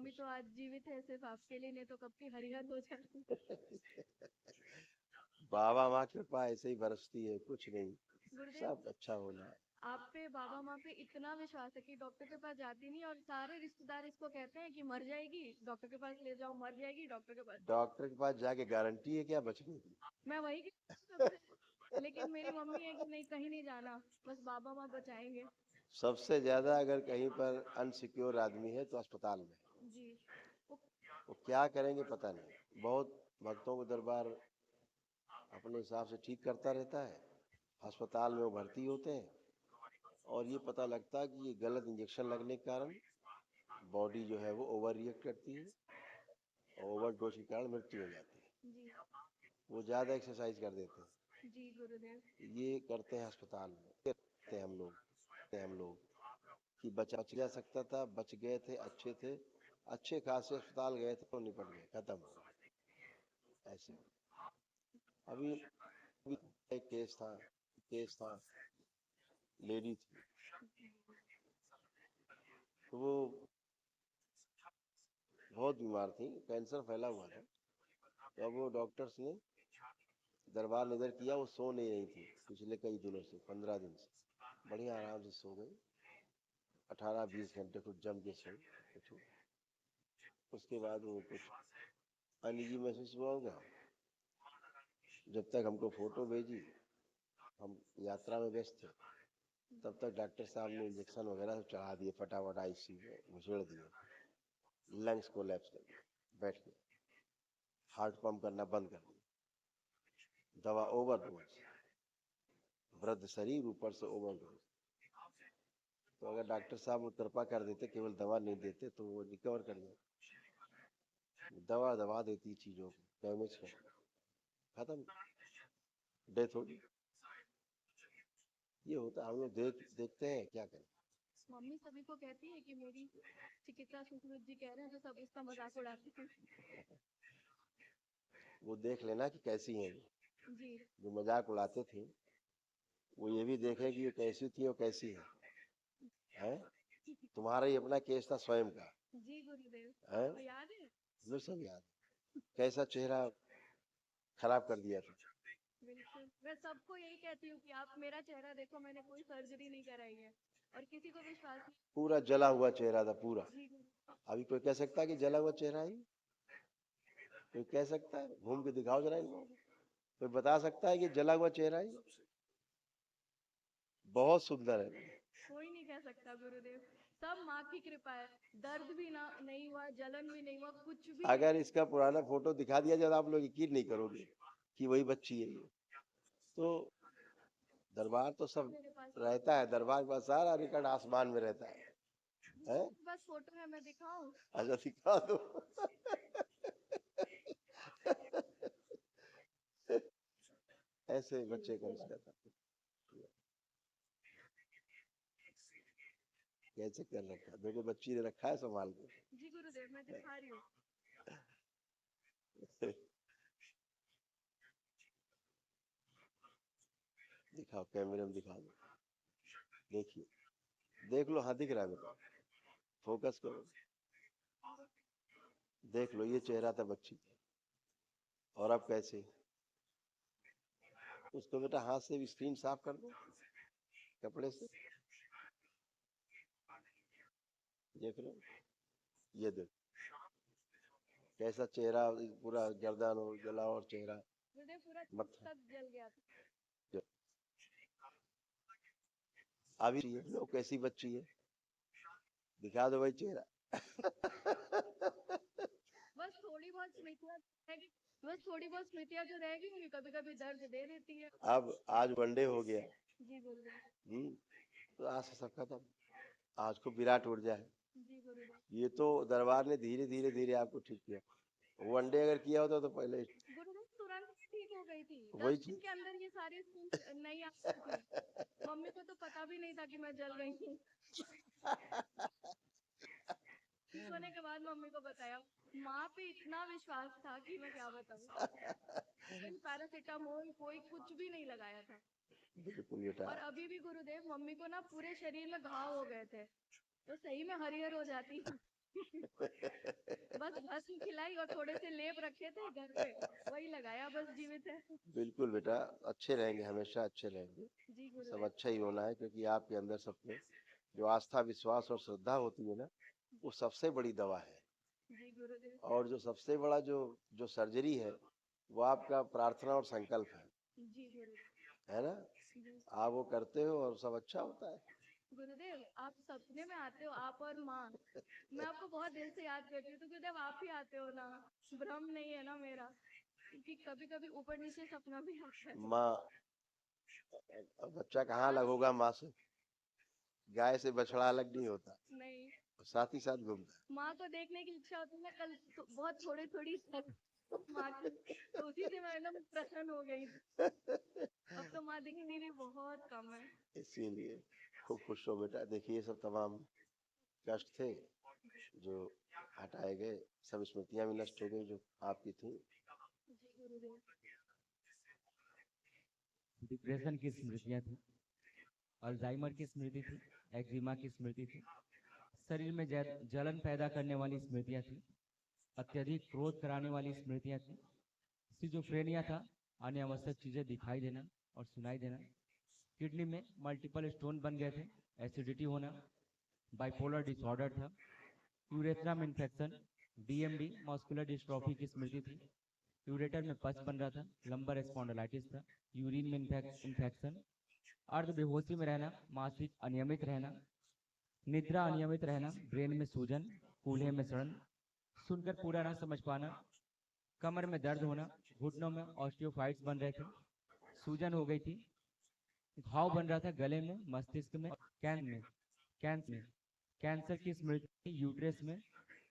Mummy तो आज जीवित है सिर्फ आपके लिए, नहीं तो कब की हरिहर हो जाती। बाबा माँ की कृपा ऐसे ही बरसती है, कुछ नहीं, गुरुदेव, सब अच्छा होना है। आप पे बाबा माँ पे इतना विश्वास है कि डॉक्टर के पास जाती नहीं, और सारे रिश्तेदार इसको कहते हैं कि मर जाएगी, डॉक्टर के पास ले जाओ, मर जाएगी डॉक्टर के पास। डॉक्टर के पास जाके गारंटी है क्या बचने की? मैं वही कहती हूँ सबसे, लेकिन मेरी मम्मी है कि नहीं, कहीं नहीं जाना, बस बाबा माँ बचाएंगे। सबसे ज्यादा अगर कहीं पर अनसिक्योर आदमी है तो अस्पताल में है। जी। वो वो क्या करेंगे पता नहीं। बहुत भक्तों को दरबार अपने हिसाब से ठीक करता रहता है, अस्पताल में वो भर्ती होते हैं और ये पता लगता है कि ये गलत इंजेक्शन लगने के कारण बॉडी जो है वो ओवर रिएक्ट करती है और ओवर डोज के कारण मृत्यु हो जाती है। जी। वो ज़्यादा एक्सरसाइज कर देते हैं, जी गुरुदेव। ये करते हैं अस्पताल में। करते हैं हम लोग कि बच जा सकता था, बच गए थे, अच्छे थे, अच्छे खासे अस्पताल गए थे तो निपट गए, खत्म हो गए। ऐसे अभी अभी एक केस था, लेडी थी, तो वो बहुत बीमार थी, कैंसर फैला हुआ था। तो अब वो डॉक्टर्स ने दरबार नजर किया, वो सो नहीं रही थी पिछले कई दिनों से, 15 दिन से बढ़िया आराम से सो गई, 18-20 घंटे कुछ जम के सोई कुछ। उसके बाद वो कुछ अनईजी महसूस हुआ होगा, जब तक हमको फोटो भेजी, हम यात्रा में व्यस्त थे, तब तक डॉक्टर साहब ने इंजेक्शन वगैरह सब चढ़ा दिए, फटाफट आईसीयू में घुसेड़ दिए, लंग्स कोलैप्स कर दिए, बैठ गए, हार्ट पंप करना बंद कर दिया, दवा ओवरडोज, वृद्ध शरीर ऊपर से ओवरडोज। तो अगर डॉक्टर साहब वो कृपा कर देते, केवल दवा नहीं देते, तो वो रिकवर कर जाए। दवा दवा देती चीजों को, डैमेज कर, खत्म, डेथ होगी। ये होता, हम लोग देखते हैं, क्या करें। मम्मी सभी को कहती है कि मेरी चिकित्सा सुश्रुत जी कह रहे हैं, तो सब उसका मजाक उड़ाते हैं। वो देख लेना कि कैसी है। जी। जो मजाक उड़ाते थे वो ये भी देखे कि ये कैसी थी और कैसी है? तुम्हारा ही अपना केस था स्वयं का जी गुरुदेव। है? आपको याद है? मुझे सब याद, कैसा चेहरा खराब कर दिया था। बिल्कुल, मैं सबको यही कहती हूँ कि आप मेरा चेहरा देखो, मैंने कोई सर्जरी नहीं कराई है, और किसी को विश्वास नहीं। पूरा जला हुआ चेहरा था पूरा। जी गुरु। अभी कोई कह सकता है कि जला हुआ चेहरा ही? कोई कह सकता है? घूम के दिखाओ जरा इन लोगों को, कोई बता सकता है कि जला हुआ चेहरा ही? बहुत सुंदर है। कोई नहीं कह सकता गुरुदेव, सब माँ की कृपा है। दर्द भी ना नहीं हुआ, जलन भी नहीं हुआ, कुछ भी नहीं। अगर इसका पुराना फोटो दिखा दिया जाए, आप लोग यकीन नहीं करोगे कि वही बच्ची है ये। तो दरबार तो सब मेरे पास रहता है, दरबार के पास सारा रिकॉर्ड आसमान में रहता है? बस फोटो है, मैं दिखाऊं? अच्छा दिखा दो। ऐसे बच्चे का उसका था, कैसे कर रखा, देखो बच्ची ने रखा है संभाल के। जी गुरुदेव, मैं दिखा रही हूँ। दिखाओ, कैमरे में दिखा दो, देखिए, देख लो, हाँ दिख रहा है बेटा, फोकस करो, देख लो, ये चेहरा था बच्ची और अब कैसे। उसको बेटा हाथ से भी स्क्रीन साफ कर दो कपड़े से, देख लो, ये देखो कैसा चेहरा, पूरा गर्दन और गला और चेहरा, गुरुदेव पूरा मत्था। तक जल गया था। अभी लो कैसी बच्ची है, दिखा दो भाई चेहरा। बस थोड़ी बहुत स्मृतियाँ रहेगी, बस थोड़ी बहुत स्मृतियाँ जो रहेगी, उन्हें कभी कभी दर्द दे देती है। अब आज वनडे हो गया। जी गुरुदेव। तो आज से सब खत्म, आज को विराट ऊर्जा है। जी गुरुदेव। ये तो दरबार ने धीरे धीरे धीरे आपको ठीक किया, वनडे अगर किया होता तो पहले गुरुदेव तुरंत ही ठीक हो गई थी, वही 10 दिन चीज। के अंदर ये सारी स्कीम नहीं आ रही थी। मम्मी को तो पता भी नहीं था कि मैं जल गई थी। ठीक होने के बाद मम्मी को बताया, माँ पे इतना विश्वास था कि मैं क्या बताऊँ। कोई पैरासिटामोल, कोई कुछ भी नहीं लगाया था। बिल्कुल बेटा। और अभी भी गुरुदेव, मम्मी को ना पूरे शरीर में घाव हो गए थे, तो सही में हरिहर हो जाती। बस भस्म खिलाई और थोड़े से लेप रखे थे घर पे, वही लगाया, बस जीवित है। बिल्कुल बेटा, अच्छे रहेंगे, हमेशा अच्छे रहेंगे। जी सब गुरुदेव। अच्छा ही होना है, क्योंकि आपके अंदर सब में जो आस्था, विश्वास और श्रद्धा होती है ना, वो सबसे बड़ी दवा है। जी गुरुदेव। और जो सबसे बड़ा जो सर्जरी है, वो आपका प्रार्थना और संकल्प जी गुरुदेव। है ना? जी आप वो करते हो और सब अच्छा होता है। गुरुदेव, आप सपने में आते हो, आप और माँ। मैं आपको बहुत दिल से याद करती हूँ, तो गुरुदेव आप ही आते हो ना, भ्रम नहीं है ना मेरा, क्योंकि कभी कभी ऊपर नीचे सपना भी आता है। माँ, बच्चा कहाँ अलग होगा माँ से? गाय से बछड़ा अलग नहीं होता, नहीं, साथ ही साथ घूमता है। माँ को देखने की इच्छा होती है ना, कल तो बहुत थोड़ी थोड़ी माँ की, तो उसी से मैं एकदम प्रसन्न हो गई। अब तो माँ दिखती भी बहुत कम है। इसीलिए खूब खुश हो बेटा। देखिए, ये सब तमाम कष्ट थे जो हटाए गए, सब स्मृतियां भी नष्ट हो गई जो आपकी थी। जी गुरुदेव। डिप्रेशन की स्मृतियां थी, अल्जाइमर की स्मृति थी, एक्जिमा की स्मृति थी, शरीर में जलन पैदा करने वाली स्मृतियां थी, अत्यधिक क्रोध कराने वाली स्मृतियां थी, सिजोफ्रेनिया था, अनावश्यक चीजें दिखाई देना और सुनाई देना, किडनी में मल्टीपल स्टोन बन गए थे, एसिडिटी होना, बाइपोलर डिसऑर्डर था, यूरेथ्रा में इन्फेक्शन, डीएमडी मस्कुलर डिस्ट्रॉफी की स्मृति थी, यूरेटर में पस बन रहा था, लंबर स्पॉन्डिलाइटिस था, यूरिन में इन्फेक्शन, अर्ध बेहोशी में रहना, मासिक अनियमित रहना, निद्रा अनियमित रहना, ब्रेन में सूजन, कूल्हे में सड़न, सुनकर पूरा ना समझ पाना, कमर में दर्द होना, घुटनों में ऑस्टियोफाइट्स बन रहे थे, सूजन हो गई थी, घाव बन रहा था गले में, मस्तिष्क में, कैंसर में, कैंसर की स्मृति यूट्रस में,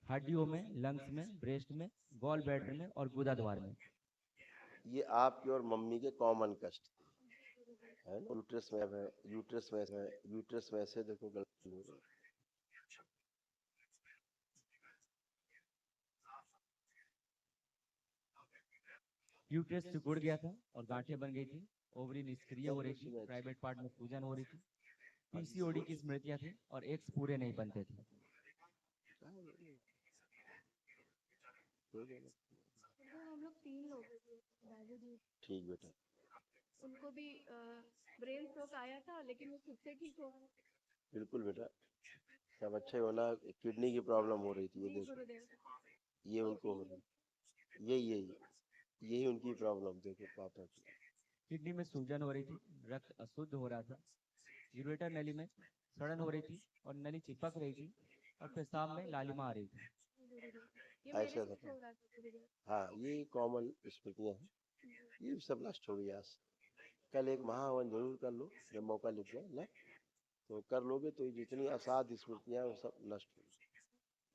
हड्डियों में, लंग्स में, ब्रेस्ट में, गॉल ब्लैडर में और गुदा द्वार में। ये आपकी और मम्मी के कॉमन कष्ट है ना? यूट्रस में है, यूट्रस में से देखो गलती हो गई। यूट्रस सिकुड़ गया था और गांठें बन गई थी, ओवरी निष्क्रिय हो रही थी, प्राइवेट पार्ट में सूजन हो रही थी, पीसीओडी की स्मृतियां थी और एग्स पूरे नहीं बनते थे। हम लोग 3 लोग थे, दादी जी। ठीक बेटा, उनको भी ब्रेन स्ट्रोक आया था, लेकिन वो खुद से ठीक हो गए। बिल्कुल बेटा, सब अच्छे होना। किडनी की प्रॉब्लम हो रही थी, ये जी देखो, गुरुदेव। ये उनको हो रही, यही उनकी प्रॉब्लम देखो पापा की। किडनी में सूजन हो रही थी, रक्त अशुद्ध हो रहा था, यूरेटर नली में सड़न हो रही थी और नली चिपक रही थी और पेशाब में लालिमा आ रही थी। ये मेरे ऐसा साथ था। हो रहा था गुरुदेव। हाँ, ये कॉमन स्मृतियां हैं, ये सब नष्ट हो गई आज। कल एक महावन जरूर कर लो, जब मौका लग जाए ना, तो कर लोगे तो ये जितनी असाध्य स्मृतियां वो सब नष्ट हो गई।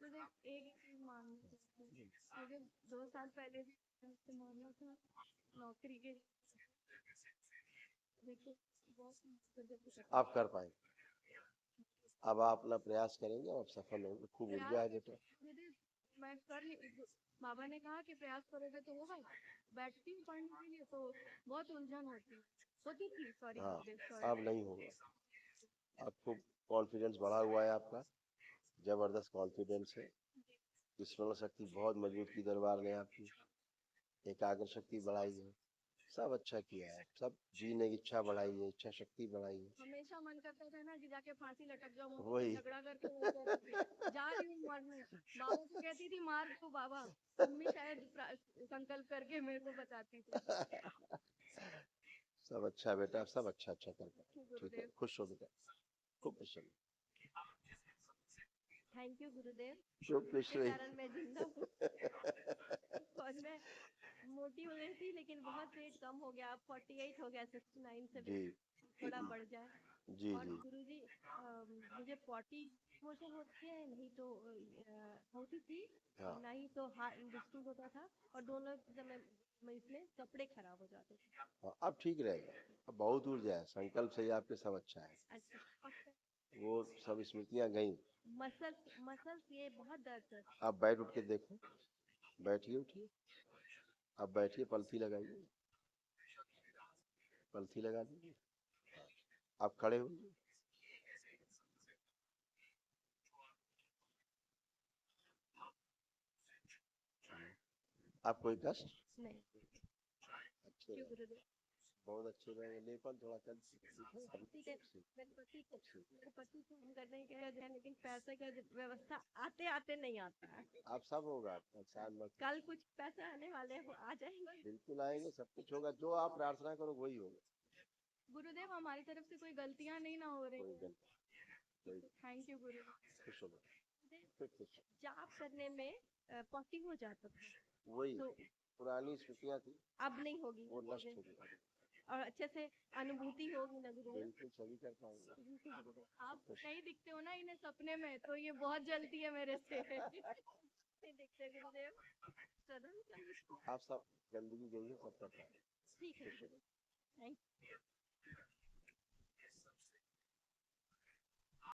गुरुदेव, एक चीज मांगनी थी मुझे, 2 साल पहले भी मुझसे मांगना था नौकरी के। देखो बहुत आप कर पाएंगे, अब आप अपना प्रयास करेंगे और सफल होंगे। खूब ऊर्जा है बेटा। गुरुदेव, मैं कर नहीं, बाबा ने कहा कि प्रयास करोगे तो होगा। बैठती हूँ पढ़ने के लिए तो बहुत उलझन होती थी, सॉरी हाँ, गुरुदेव, सॉरी। अब नहीं होगा। अब खूब कॉन्फिडेंस बढ़ा हुआ है आपका, जबरदस्त कॉन्फिडेंस है। स्मरण शक्ति बहुत मजबूत की दरबार ने आपकी, एकाग्र शक्ति बढ़ाई है, सब अच्छा किया है, सब जीने की इच्छा बढ़ाई है, इच्छा शक्ति बढ़ाई है। हमेशा मन करता था ना कि जाके फांसी लटक जाओ, मम्मी वही। से झगड़ा करके वो कहती थी, जा रही हूँ मरने। बाबा को कहती थी मार तो बाबा, मम्मी शायद संकल्प करके मेरे को बताती थी। सब अच्छा बेटा, सब अच्छा अच्छा कर पाए। ठीक है, गुरुदेव। खुश हो बेटा, खूब खुश हो। थैंक यू गुरुदेव, जो खुश के रही। कारण मैं जिंदा हूँ। और मैं मोटी हो गई थी, लेकिन बहुत वेट कम हो गया, अब 48 हो गया, 69 से भी जी थोड़ा बढ़ जाए। जी और जी। गुरुजी, मुझे पॉटी मोशन होती है, नहीं तो होती थी, हाँ। नहीं तो डिस्टूल होता था, और दोनों समय में इसमें कपड़े खराब हो जाते थे। हाँ, अब ठीक रहेगा, अब बहुत ऊर्जा है, संकल्प से ही आपके सब अच्छा है। अच्छा, वो सब स्मृतियां गई। मसल्स ये बहुत दर्द करते। आप बैठ उठ के देखो, बैठिए उठिए, अब बैठिए, पल्थी लगाइए, पल्थी लगा दीजिए, आप खड़े होइए। आप कोई कष्ट नहीं। अच्छे क्यों रहे, गुरुदेव? बहुत अच्छे रहे। लेपन थोड़ा कम सीखे ठीक है, मेरे पति को हम करने के हैं, लेकिन पैसे का व्यवस्था आते आते नहीं आता है। आप सब होगा, परेशान मत। कल कुछ पैसे आने वाले हैं, वो आ जाएंगे। बिल्कुल आएंगे, सब कुछ होगा, जो आप प्रार्थना करो वही होगा। गुरुदेव हमारी तरफ से कोई गलतियां नहीं ना हो रही। कोई गलती, थैंक यू गुरु। खुश हो फिर खुश। जाप करने में पॉटी हो जाता था, वही तो पुरानी स्मृतियाँ थी, अब नहीं होगी वो नष्ट हो गई। और अच्छे से अनुभूति होगी ना गुरुदेव। बिल्कुल सभी कर पाएंगे। आप नहीं दिखते हो ना इन्हें सपने में, तो ये बहुत जलती है मेरे से। नहीं दिखते गुरुदेव, सदन आप सब गंदगी गई है, सब करता है। ठीक है गुरुदेव, थैंक यू।